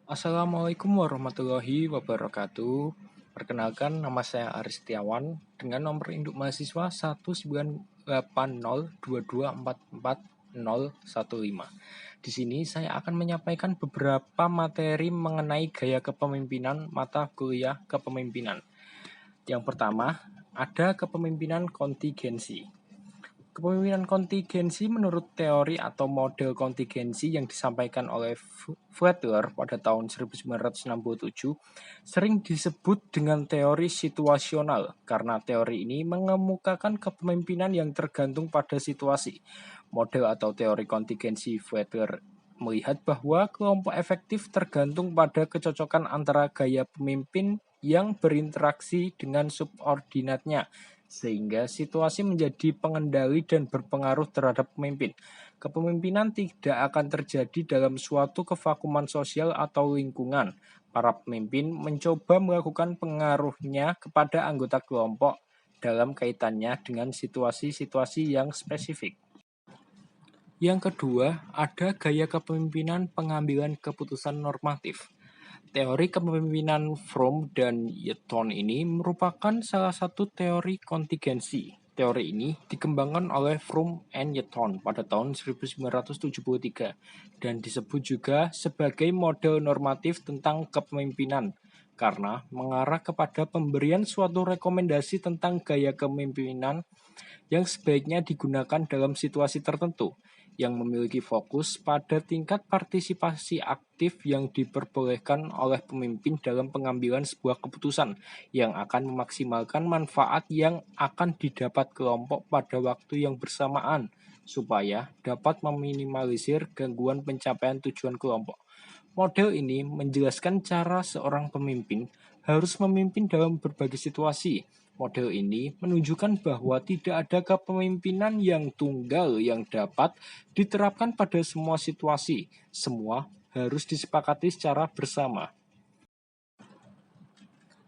Assalamualaikum warahmatullahi wabarakatuh. Perkenalkan, nama saya Aris Setiawan dengan nomor induk mahasiswa 19802244015. Di sini saya akan menyampaikan beberapa materi mengenai gaya kepemimpinan mata kuliah kepemimpinan. Yang pertama, ada kepemimpinan kontingensi. Kepemimpinan kontingensi menurut teori atau model kontingensi yang disampaikan oleh Fletcher pada tahun 1967 sering disebut dengan teori situasional karena teori ini mengemukakan kepemimpinan yang tergantung pada situasi. Model atau teori kontingensi Fletcher melihat bahwa kelompok efektif tergantung pada kecocokan antara gaya pemimpin yang berinteraksi dengan subordinatnya, sehingga situasi menjadi pengendali dan berpengaruh terhadap pemimpin. Kepemimpinan tidak akan terjadi dalam suatu kevakuman sosial atau lingkungan. Para pemimpin mencoba melakukan pengaruhnya kepada anggota kelompok dalam kaitannya dengan situasi-situasi yang spesifik. Yang kedua, ada gaya kepemimpinan pengambilan keputusan normatif. Teori kepemimpinan Fromm dan Yetton ini merupakan salah satu teori kontingensi. Teori ini dikembangkan oleh Fromm and Yetton pada tahun 1973 dan disebut juga sebagai model normatif tentang kepemimpinan karena mengarah kepada pemberian suatu rekomendasi tentang gaya kepemimpinan yang sebaiknya digunakan dalam situasi tertentu, yang memiliki fokus pada tingkat partisipasi aktif yang diperbolehkan oleh pemimpin dalam pengambilan sebuah keputusan, yang akan memaksimalkan manfaat yang akan didapat kelompok pada waktu yang bersamaan, supaya dapat meminimalisir gangguan pencapaian tujuan kelompok. Model ini menjelaskan cara seorang pemimpin harus memimpin dalam berbagai situasi. Model ini menunjukkan bahwa tidak ada kepemimpinan yang tunggal yang dapat diterapkan pada semua situasi. Semua harus disepakati secara bersama.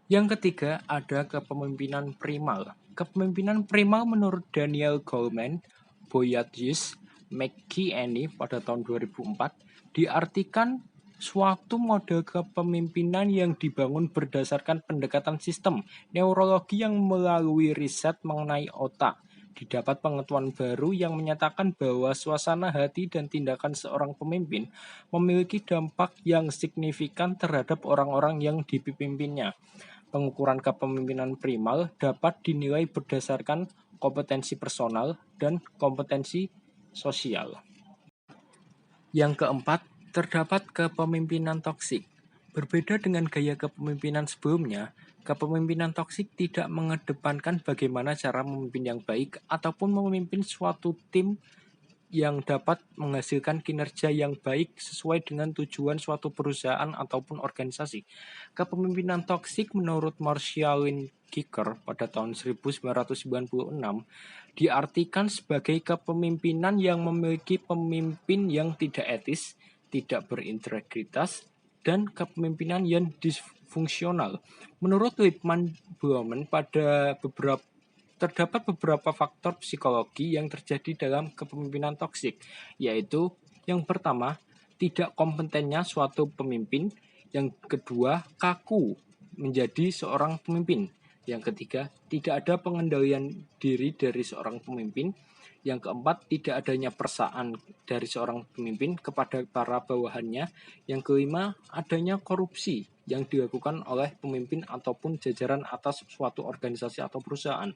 Yang ketiga, ada kepemimpinan primal. Kepemimpinan primal menurut Daniel Goleman, Boyadjian, McKinney pada tahun 2004 diartikan suatu model kepemimpinan yang dibangun berdasarkan pendekatan sistem neurologi yang melalui riset mengenai otak. Didapat pengetahuan baru yang menyatakan bahwa suasana hati dan tindakan seorang pemimpin memiliki dampak yang signifikan terhadap orang-orang yang dipimpinnya. Pengukuran kepemimpinan primal dapat dinilai berdasarkan kompetensi personal dan kompetensi sosial. Yang keempat, terdapat kepemimpinan toksik. Berbeda dengan gaya kepemimpinan sebelumnya, kepemimpinan toksik tidak mengedepankan bagaimana cara memimpin yang baik ataupun memimpin suatu tim yang dapat menghasilkan kinerja yang baik sesuai dengan tujuan suatu perusahaan ataupun organisasi. Kepemimpinan toksik menurut Marshall Kicker pada tahun 1996 diartikan sebagai kepemimpinan yang memiliki pemimpin yang tidak etis, tidak berintegritas, dan kepemimpinan yang disfungsional. Menurut Lipman Blumen, terdapat beberapa faktor psikologi yang terjadi dalam kepemimpinan toksik, yaitu yang pertama, tidak kompetennya suatu pemimpin, yang kedua, kaku menjadi seorang pemimpin, yang ketiga, tidak ada pengendalian diri dari seorang pemimpin, yang keempat, tidak adanya perasaan dari seorang pemimpin kepada para bawahannya, yang kelima, adanya korupsi yang dilakukan oleh pemimpin ataupun jajaran atas suatu organisasi atau perusahaan.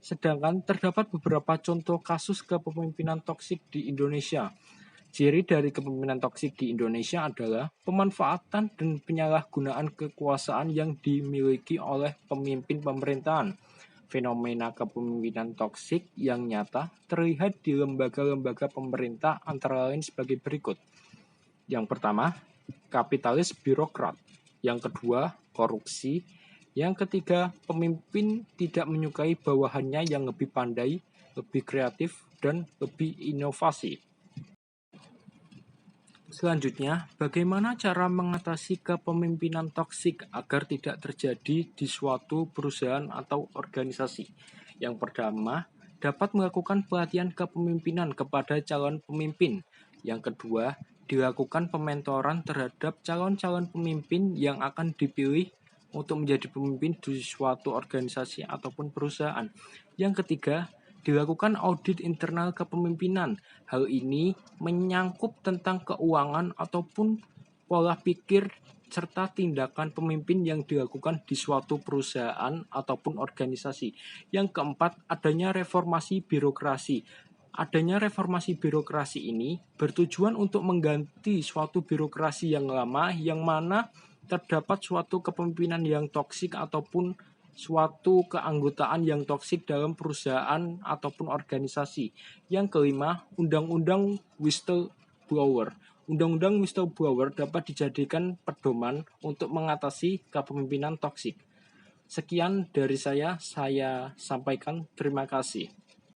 Sedangkan terdapat beberapa contoh kasus kepemimpinan toksik di Indonesia. Ciri dari kepemimpinan toksik di Indonesia adalah pemanfaatan dan penyalahgunaan kekuasaan yang dimiliki oleh pemimpin pemerintahan. Fenomena kepemimpinan toksik yang nyata terlihat di lembaga-lembaga pemerintah antara lain sebagai berikut. Yang pertama, kapitalis birokrat. Yang kedua, korupsi. Yang ketiga, pemimpin tidak menyukai bawahannya yang lebih pandai, lebih kreatif, dan lebih inovasi. Selanjutnya, bagaimana cara mengatasi kepemimpinan toksik agar tidak terjadi di suatu perusahaan atau organisasi? Yang pertama, dapat melakukan pelatihan kepemimpinan kepada calon pemimpin. Yang kedua, dilakukan pementoran terhadap calon-calon pemimpin yang akan dipilih untuk menjadi pemimpin di suatu organisasi ataupun perusahaan. Yang ketiga, dilakukan audit internal kepemimpinan. Hal ini menyangkut tentang keuangan ataupun pola pikir serta tindakan pemimpin yang dilakukan di suatu perusahaan ataupun organisasi. Yang keempat, adanya reformasi birokrasi. Adanya reformasi birokrasi ini bertujuan untuk mengganti suatu birokrasi yang lama yang mana terdapat suatu kepemimpinan yang toksik ataupun suatu keanggotaan yang toksik dalam perusahaan ataupun organisasi. Yang kelima, Undang-Undang Whistleblower. Undang-Undang Whistleblower dapat dijadikan pedoman untuk mengatasi kepemimpinan toksik. Sekian dari saya sampaikan. Terima kasih.